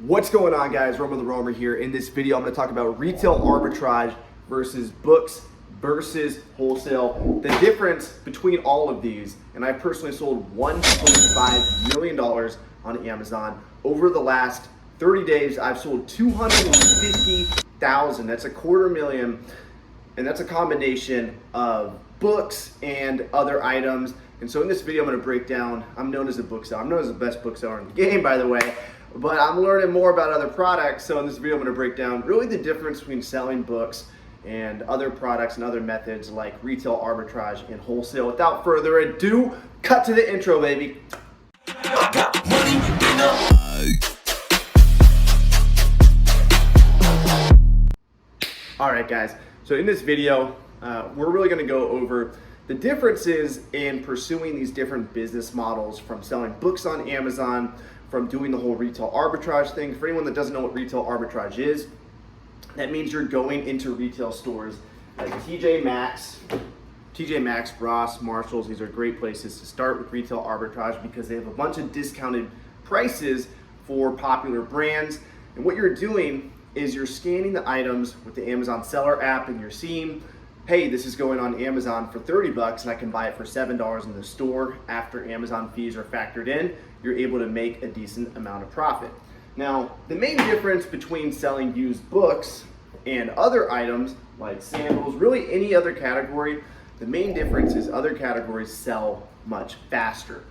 What's going on, guys? Romo the Roamer here. In this video, I'm going to talk about retail arbitrage versus books versus wholesale, the difference between all of these. And I personally sold $1.5 million on Amazon. Over the last 30 days, I've sold $250,000. That's $250,000. And that's a combination of books and other items. And so in this video, I'm going to break down, I'm known as a book seller. I'm known as the best book seller in the game, by the way. But I'm learning more about other products. So in this video, I'm going to break down really the difference between selling books and other products and other methods like retail arbitrage and wholesale. Without further ado, cut to the intro, baby. All right, guys. So in this video, we're really going to go over the differences in pursuing these different business models, from selling books on Amazon, from doing the whole retail arbitrage thing. For anyone that doesn't know what retail arbitrage is, that means you're going into retail stores like TJ Maxx, Ross, Marshalls. These are great places to start with retail arbitrage because they have a bunch of discounted prices for popular brands. And what you're doing is you're scanning the items with the Amazon seller app, and you're seeing, hey, this is going on Amazon for 30 bucks and I can buy it for $7 in the store. After Amazon fees are factored in, you're able to make a decent amount of profit. Now, the main difference between selling used books and other items like sandals, really any other category, the main difference is other categories sell much faster.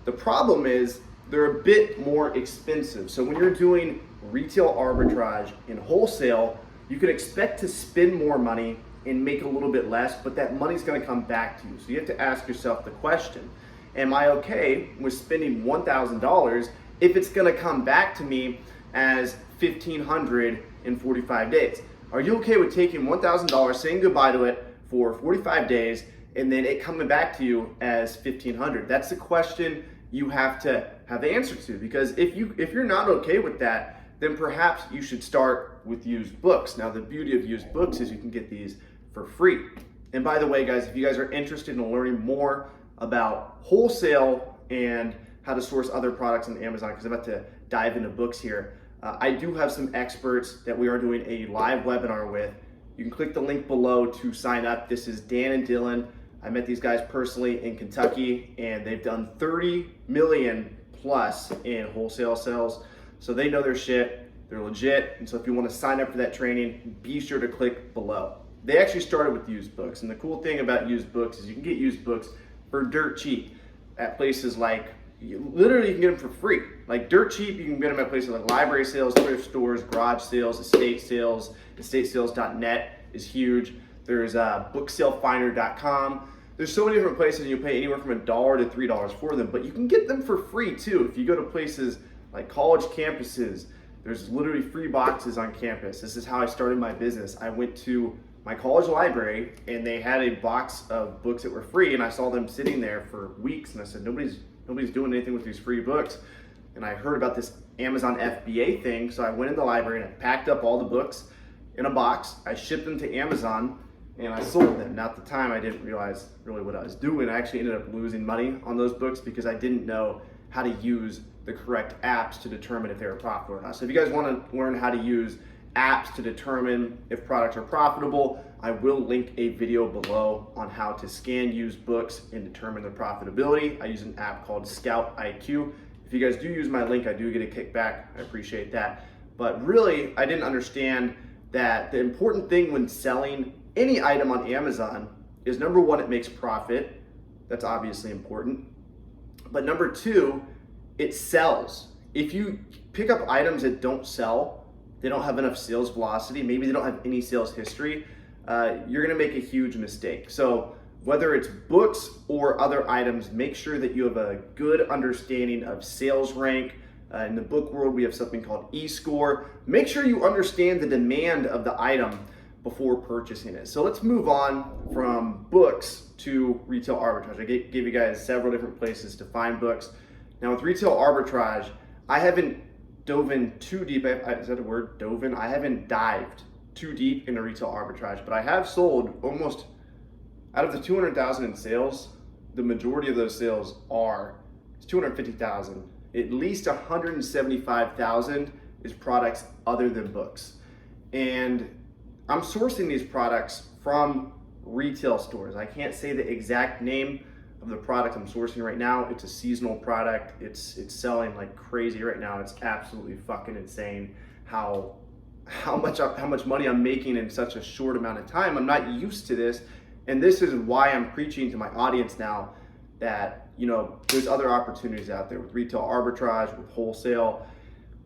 The problem is they're a bit more expensive. So when you're doing retail arbitrage and wholesale, you can expect to spend more money and make a little bit less, but that money's gonna come back to you. So you have to ask yourself the question, am I okay with spending $1,000 if it's gonna come back to me as $1,500 in 45 days? Are you okay with taking $1,000, saying goodbye to it for 45 days, and then it coming back to you as $1,500? That's the question you have to have the answer to, because if you're not okay with that, then perhaps you should start with used books. Now, the beauty of used books is you can get these for free. And by the way, guys, if you guys are interested in learning more about wholesale and how to source other products on Amazon, because I'm about to dive into books here, I do have some experts that we are doing a live webinar with. You can click the link below to sign up. This is Dan and Dylan. I met these guys personally in Kentucky, and they've done 30 million plus in wholesale sales. So they know their shit, they're legit. And so if you want to sign up for that training, be sure to click below. They actually started with used books. And the cool thing about used books is you can get used books for dirt cheap at places like, literally you can get them for free. Like dirt cheap, you can get them at places like library sales, thrift stores, garage sales, estate sales. Estatesales.net is huge. There's booksalefinder.com. There's so many different places, and you pay anywhere from $1 to $3 for them, but you can get them for free too. If you go to places like college campuses, there's literally free boxes on campus. This is how I started my business. I went to my college library and they had a box of books that were free, and I saw them sitting there for weeks, and I said, nobody's doing anything with these free books. And I heard about this Amazon FBA thing, so I went in the library and I packed up all the books in a box. I shipped them to Amazon and I sold them. Now at the time I didn't realize really what I was doing. I actually ended up losing money on those books because I didn't know how to use the correct apps to determine if they were profitable or not. So if you guys want to learn how to use apps to determine if products are profitable, I will link a video below on how to scan used books and determine the profitability. I use an app called ScoutIQ. If you guys do use my link, I do get a kickback. I appreciate that. But really, I didn't understand that the important thing when selling any item on Amazon is, number one, it makes profit. That's obviously important. But number two, it sells. If you pick up items that don't sell, they don't have enough sales velocity, maybe they don't have any sales history, you're gonna make a huge mistake. So whether it's books or other items, make sure that you have a good understanding of sales rank. In the book world, we have something called eScore. Make sure you understand the demand of the item before purchasing it. So let's move on from books to retail arbitrage. I gave you guys several different places to find books. Now with retail arbitrage, I haven't dove in too deep. Is that a word? Dove in? I haven't dived too deep into retail arbitrage, but I have sold almost, out of the 200,000 in sales, the majority of those sales are 250,000. At least 175,000 is products other than books. And I'm sourcing these products from retail stores. I can't say the exact name of the product I'm sourcing right now. It's a seasonal product. It's selling like crazy right now. It's absolutely fucking insane how much money I'm making in such a short amount of time. I'm not used to this, and this is why I'm preaching to my audience now that, you know, there's other opportunities out there with retail arbitrage, with wholesale.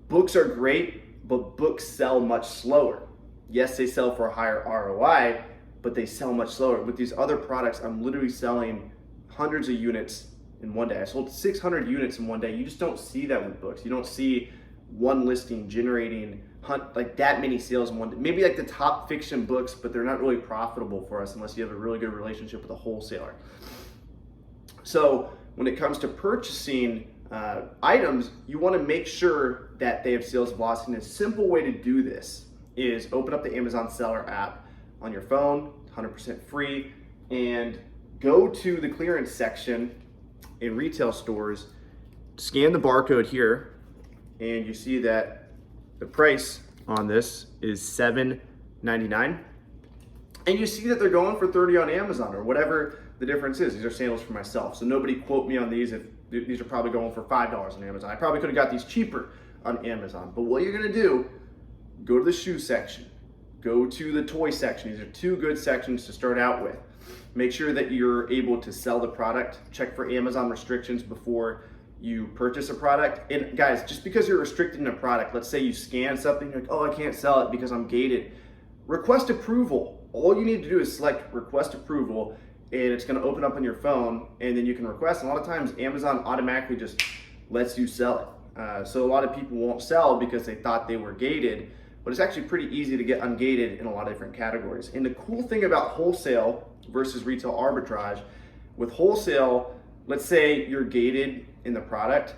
Books are great, but books sell much slower. Yes, they sell for a higher ROI, but they sell much slower. With these other products, I'm literally selling hundreds of units in one day. I sold 600 units in one day. You just don't see that with books. You don't see one listing generating like that many sales in one day. Maybe like the top fiction books, but they're not really profitable for us unless you have a really good relationship with a wholesaler. So when it comes to purchasing items, you want to make sure that they have sales velocity. And a simple way to do this is open up the Amazon Seller app on your phone, 100% free, and go to the clearance section in retail stores, scan the barcode here, and you see that the price on this is $7.99. And you see that they're going for $30 on Amazon or whatever the difference is. These are sandals for myself. So nobody quote me on these if these are probably going for $5 on Amazon. I probably could have got these cheaper on Amazon. But what you're gonna do, go to the shoe section, go to the toy section. These are two good sections to start out with. Make sure that you're able to sell the product. Check for Amazon restrictions before you purchase a product. And guys, just because you're restricted in a product, let's say you scan something, you're like, oh, I can't sell it because I'm gated. Request approval. All you need to do is select request approval, and it's gonna open up on your phone, and then you can request. And a lot of times Amazon automatically just lets you sell it. So a lot of people won't sell because they thought they were gated, but it's actually pretty easy to get ungated in a lot of different categories. And the cool thing about wholesale versus retail arbitrage, with wholesale, let's say you're gated in the product,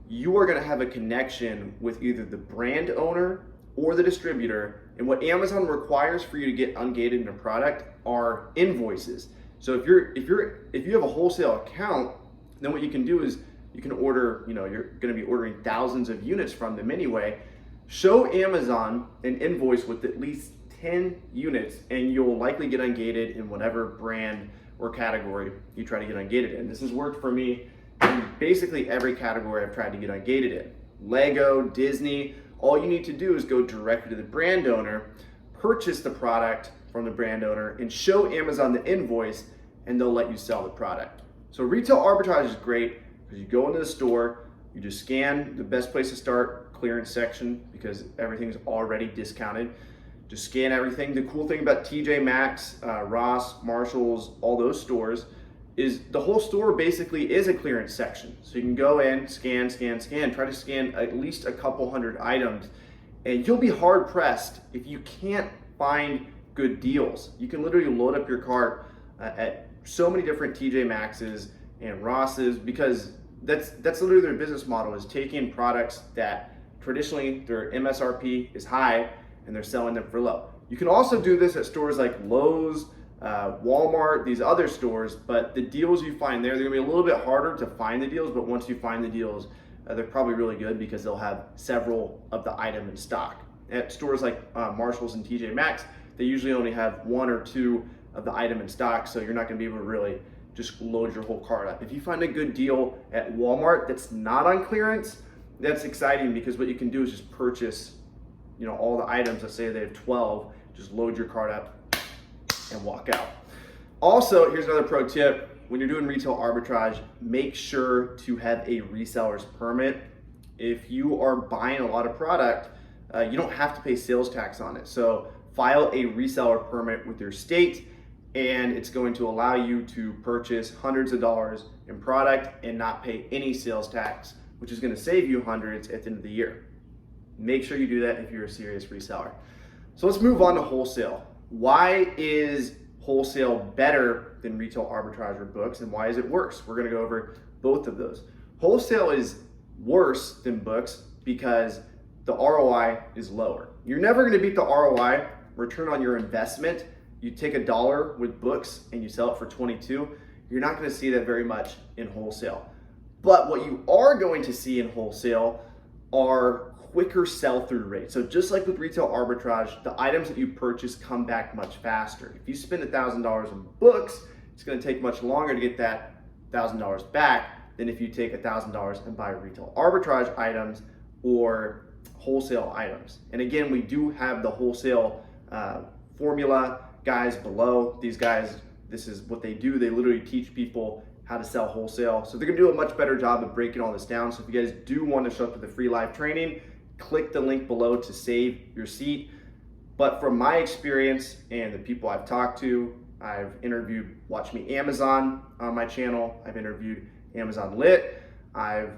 you are gonna have a connection with either the brand owner or the distributor. And what Amazon requires for you to get ungated in a product are invoices. So if you have a wholesale account, then what you can do is you can order, you know, you're gonna be ordering thousands of units from them anyway. Show Amazon an invoice with at least 10 units, and you'll likely get ungated in whatever brand or category you try to get ungated in. This has worked for me in basically every category I've tried to get ungated in. Lego, Disney, all you need to do is go directly to the brand owner, purchase the product from the brand owner, and show Amazon the invoice, and they'll let you sell the product. So retail arbitrage is great because you go into the store, you just scan. The best place to start, clearance section, because everything's already discounted. Just scan everything. The cool thing about TJ Maxx, Ross, Marshalls, all those stores is the whole store basically is a clearance section. So you can go in, scan, try to scan at least a couple hundred items, and you'll be hard pressed if you can't find good deals. You can literally load up your cart at so many different TJ Maxx's and Ross's, because that's literally their business model, is taking products that traditionally their MSRP is high and they're selling them for low. You can also do this at stores like Lowe's, Walmart, these other stores, but the deals you find there, they're gonna be a little bit harder to find the deals, but once you find the deals, they're probably really good because they'll have several of the item in stock. At stores like Marshalls and TJ Maxx, they usually only have one or two of the item in stock, so you're not gonna be able to really just load your whole cart up. If you find a good deal at Walmart that's not on clearance, that's exciting, because what you can do is just purchase, you know, all the items. Let's say they have 12, just load your cart up and walk out. Also, here's another pro tip. When you're doing retail arbitrage, make sure to have a reseller's permit. If you are buying a lot of product, you don't have to pay sales tax on it. So file a reseller permit with your state, and it's going to allow you to purchase hundreds of dollars in product and not pay any sales tax, which is going to save you hundreds at the end of the year. Make sure you do that if you're a serious reseller. So let's move on to wholesale. Why is wholesale better than retail arbitrage or books, and why is it worse? We're going to go over both of those. Wholesale is worse than books because the ROI is lower. You're never going to beat the ROI, return on your investment. You take $1 with books and you sell it for 22. You're not going to see that very much in wholesale. But what you are going to see in wholesale are quicker sell-through rate. So just like with retail arbitrage, the items that you purchase come back much faster. If you spend $1,000 in books, it's going to take much longer to get that $1,000 back than if you take $1,000 and buy retail arbitrage items or wholesale items. And again, we do have the wholesale formula guys below. These guys, this is what they do. They literally teach people how to sell wholesale. So they're gonna do a much better job of breaking all this down. So if you guys do want to show up for the free live training, click the link below to save your seat. But from my experience and the people I've talked to, I've interviewed Watch Me Amazon on my channel. I've interviewed Amazon Lit. I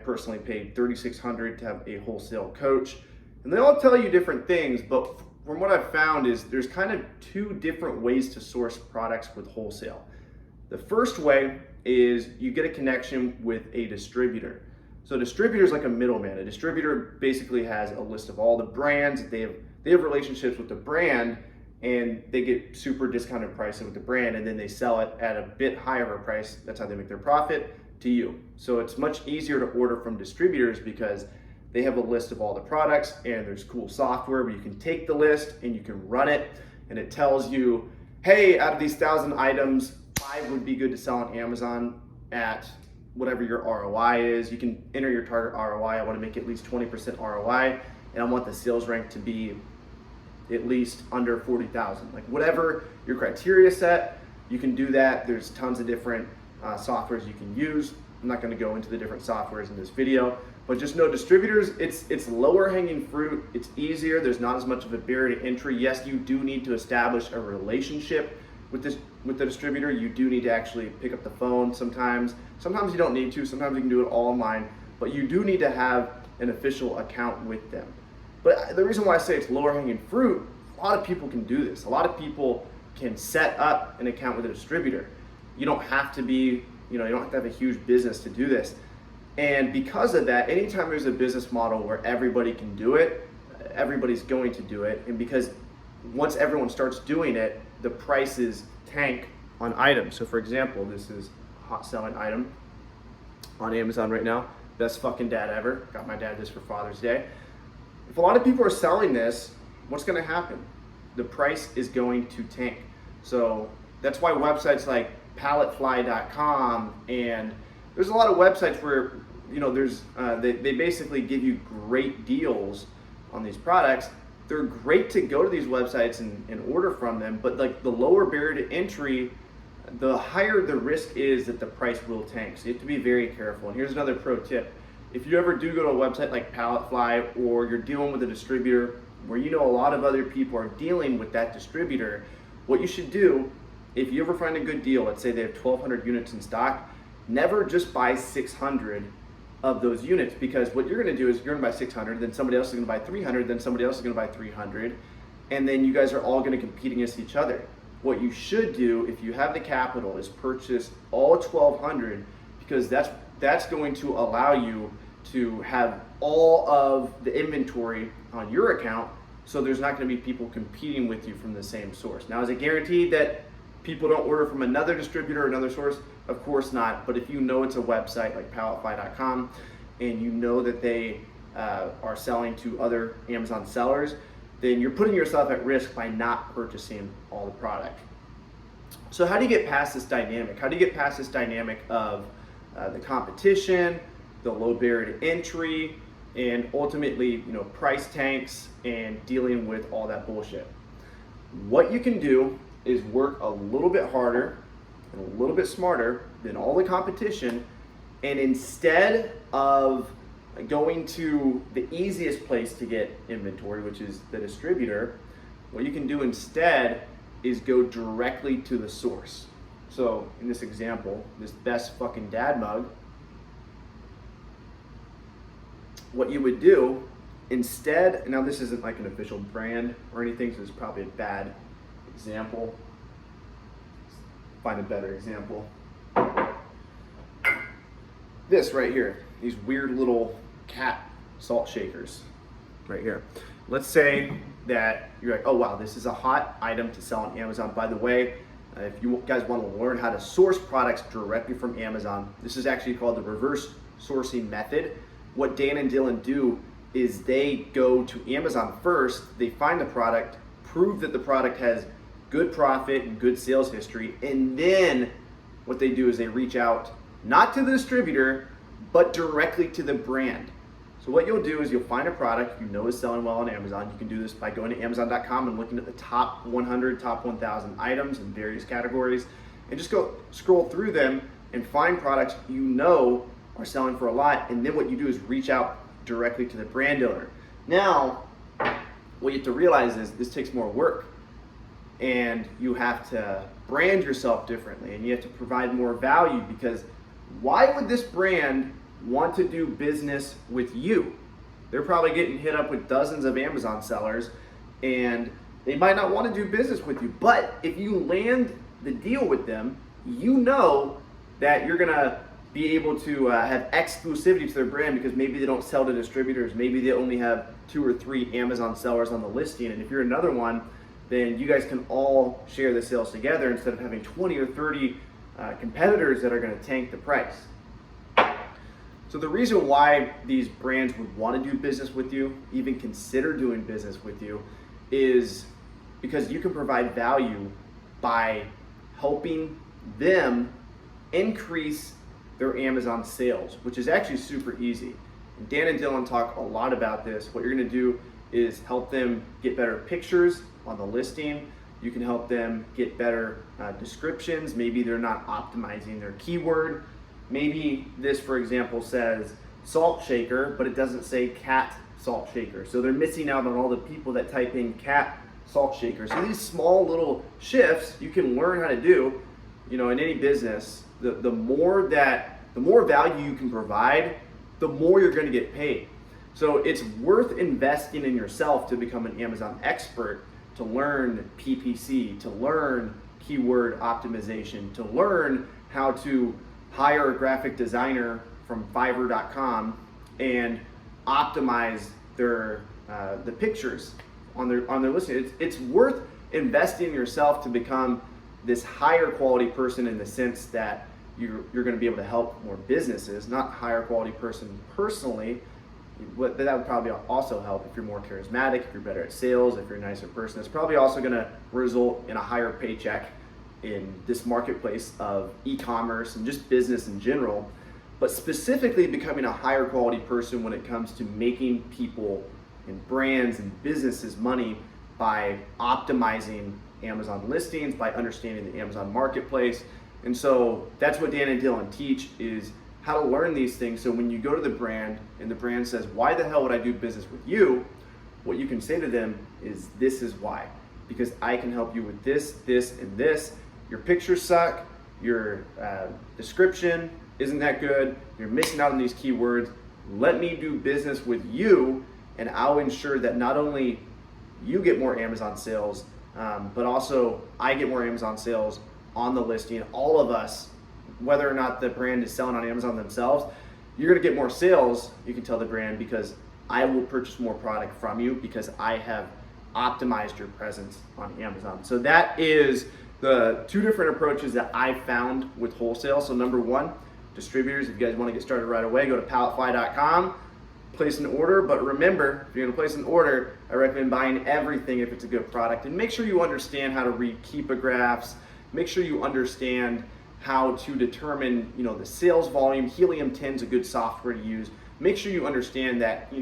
personally paid $3,600 to have a wholesale coach. And they all tell you different things, but from what I've found is there's kind of two different ways to source products with wholesale. The first way is you get a connection with a distributor. So a distributor is like a middleman. A distributor basically has a list of all the brands that they have relationships with the brand, and they get super discounted pricing with the brand, and then they sell it at a bit higher of a price. That's how they make their profit to you. So it's much easier to order from distributors because they have a list of all the products, and there's cool software where you can take the list and you can run it, and it tells you, hey, out of these 1,000 items, 5 would be good to sell on Amazon at whatever your ROI is. You can enter your target ROI. I want to make at least 20% ROI, and I want the sales rank to be at least under 40,000. Like whatever your criteria set, you can do that. There's tons of different softwares you can use. I'm not going to go into the different softwares in this video, but just know distributors, it's lower hanging fruit. It's easier. There's not as much of a barrier to entry. Yes, you do need to establish a relationship with the distributor. You do need to actually pick up the phone sometimes. Sometimes you don't need to. Sometimes you can do it all online, but you do need to have an official account with them. But the reason why I say it's lower hanging fruit, a lot of people can do this. A lot of people can set up an account with a distributor. You don't have to be, you don't have to have a huge business to do this. And because of that, anytime there's a business model where everybody can do it, everybody's going to do it. And because once everyone starts doing it, the prices tank on items. So for example, this is a hot selling item on Amazon right now. Best fucking dad ever. Got my dad this for Father's Day. If a lot of people are selling this, what's gonna happen? The price is going to tank. So that's why websites like palletfly.com, and there's a lot of websites where they basically give you great deals on these products. They're great to go to these websites and order from them, but like the lower barrier to entry, the higher the risk is that the price will tank. So you have to be very careful. And here's another pro tip. If you ever do go to a website like Palletfly, or you're dealing with a distributor where you know a lot of other people are dealing with that distributor, what you should do, if you ever find a good deal, let's say they have 1,200 units in stock, never just buy 600 of those units, because what you're gonna do is you're gonna buy 600, then somebody else is gonna buy 300, then somebody else is gonna buy 300, and then you guys are all gonna compete against each other. What you should do, if you have the capital, is purchase all 1,200, because that's going to allow you to have all of the inventory on your account, so there's not gonna be people competing with you from the same source. Now, is it guaranteed that people don't order from another distributor or another source? Of course not, but if you know it's a website like palletfly.com and you know that they are selling to other Amazon sellers, then you're putting yourself at risk by not purchasing all the product. So how do you get past this dynamic? How do you get past this dynamic of the competition, the low barrier to entry, and ultimately, price tanks and dealing with all that bullshit? What you can do is work a little bit harder and a little bit smarter than all the competition, and instead of going to the easiest place to get inventory, which is the distributor, what you can do instead is go directly to the source. So in this example, this best fucking dad mug, what you would do instead, now this isn't like an official brand or anything, so this is probably a bad example. Find a better example. This right here, these weird little cat salt shakers right here. Let's say that you're like, oh wow, this is a hot item to sell on Amazon. By the way, if you guys want to learn how to source products directly from Amazon, this is actually called the reverse sourcing method. What Dan and Dylan do is they go to Amazon first, they find the product, prove that the product has good profit and good sales history, and then what they do is they reach out not to the distributor, but directly to the brand. So what you'll do is you'll find a product you know is selling well on Amazon. You can do this by going to Amazon.com and looking at the top 100, top 1,000 items in various categories, and just go scroll through them and find products you know are selling for a lot, and then what you do is reach out directly to the brand owner. Now, what you have to realize is this takes more work, and you have to brand yourself differently, and you have to provide more value, because why would this brand want to do business with you? They're probably getting hit up with dozens of Amazon sellers, and they might not want to do business with you. But if you land the deal with them, you know that you're gonna be able to have exclusivity to their brand, because maybe they don't sell to distributors, maybe they only have 2 or 3 Amazon sellers on the listing, and if you're another one, then you guys can all share the sales together instead of having 20 or 30 competitors that are going to tank the price. So the reason why these brands would want to do business with you, even consider doing business with you, is because you can provide value by helping them increase their Amazon sales, which is actually super easy. And Dan and Dylan talk a lot about this. What you're going to do is help them get better pictures on the listing. You can help them get better descriptions. Maybe they're not optimizing their keyword. Maybe this, for example, says salt shaker, but it doesn't say cat salt shaker. So they're missing out on all the people that type in cat salt shaker. So these small little shifts you can learn how to do, in any business. The more value you can provide, the more you're going to get paid. So it's worth investing in yourself to become an Amazon expert, to learn PPC, to learn keyword optimization, to learn how to hire a graphic designer from Fiverr.com and optimize their the pictures on their listing. It's worth investing in yourself to become this higher quality person, in the sense that you're going to be able to help more businesses, not higher quality person personally. But that would probably also help if you're more charismatic, if you're better at sales, if you're a nicer person. It's probably also going to result in a higher paycheck in this marketplace of e-commerce and just business in general. But specifically becoming a higher quality person when it comes to making people and brands and businesses money by optimizing Amazon listings, by understanding the Amazon marketplace. And so that's what Dan and Dylan teach, is how to learn these things. So when you go to the brand and the brand says, why the hell would I do business with you? What you can say to them is, this is why. Because I can help you with this, this, and this. Your pictures suck. Your description isn't that good. You're missing out on these keywords. Let me do business with you, and I'll ensure that not only you get more Amazon sales, but also I get more Amazon sales on the listing. All of us, whether or not the brand is selling on Amazon themselves, you're going to get more sales, you can tell the brand, because I will purchase more product from you because I have optimized your presence on Amazon. So that is the 2 different approaches that I found with wholesale. So number 1, distributors, if you guys want to get started right away, go to palletfly.com, place an order. But remember, if you're going to place an order, I recommend buying everything if it's a good product, and make sure you understand how to read keepagraphs. Make sure you understand how to determine, the sales volume. Helium 10 is a good software to use. Make sure you understand that,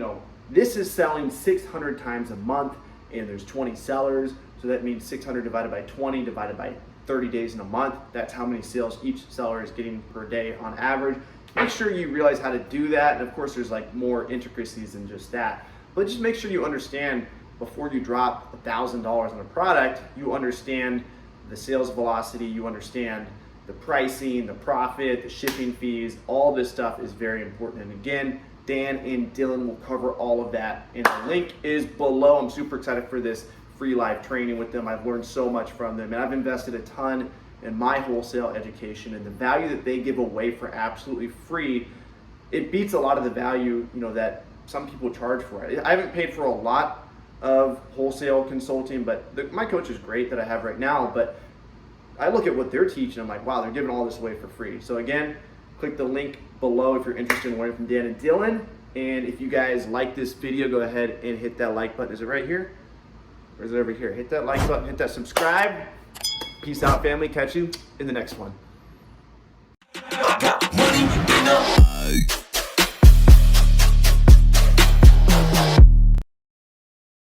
this is selling 600 times a month, and there's 20 sellers. So that means 600 divided by 20 divided by 30 days in a month. That's how many sales each seller is getting per day on average. Make sure you realize how to do that. And of course, there's more intricacies than just that. But just make sure you understand, before you drop $1,000 on a product, you understand the sales velocity, you understand the pricing, the profit, the shipping fees. All this stuff is very important. And again, Dan and Dylan will cover all of that, and the link is below. I'm super excited for this free live training with them. I've learned so much from them, and I've invested a ton in my wholesale education, and the value that they give away for absolutely free, it beats a lot of the value that some people charge for it. I haven't paid for a lot of wholesale consulting, but my coach is great that I have right now, but I look at what they're teaching, I'm like, wow, they're giving all this away for free. So again, click the link below if you're interested in learning from Dan and Dylan. And if you guys like this video, go ahead and hit that like button. Is it right here? Or is it over here? Hit that like button, hit that subscribe. Peace out, family. Catch you in the next one.